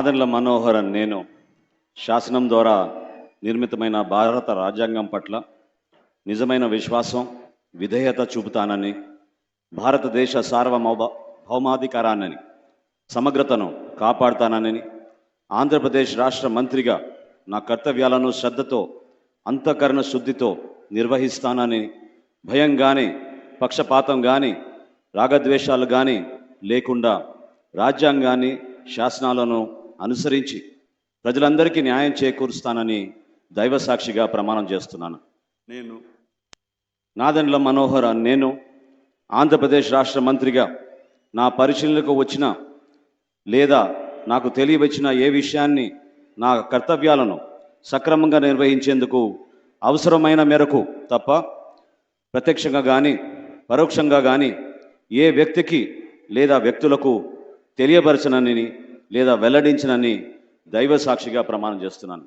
నాదెండ్ల మనోహర్ నేను శాసనం ద్వారా నిర్మితమైన భారత రాజ్యాంగం పట్ల నిజమైన విశ్వాసం విధేయత చూపుతానని, భారతదేశ భౌమాధికారాన్ని సమగ్రతను కాపాడుతానని, ఆంధ్రప్రదేశ్ రాష్ట్ర మంత్రిగా నా కర్తవ్యాలను శ్రద్ధతో అంతఃకరణ శుద్ధితో నిర్వహిస్తానని, భయం కానీ పక్షపాతం కానీ రాగద్వేషాలు కానీ లేకుండా రాజ్యాంగాన్ని శాసనాలను అనుసరించి ప్రజలందరికీ న్యాయం చేకూరుస్తానని దైవ సాక్షిగా ప్రమాణం చేస్తున్నాను. నేను నాదెండ్ల మనోహర్ నేను ఆంధ్రప్రదేశ్ రాష్ట్ర మంత్రిగా నా పరిశీలనకు వచ్చిన లేదా నాకు తెలియవచ్చిన ఏ విషయాన్ని నా కర్తవ్యాలను సక్రమంగా నిర్వహించేందుకు అవసరమైన మేరకు తప్ప ప్రత్యక్షంగా కానీ పరోక్షంగా కానీ ఏ వ్యక్తికి లేదా వ్యక్తులకు తెలియపరచనని లేదా వెల్లడించనని దైవ సాక్షిగా ప్రమాణం చేస్తున్నాను.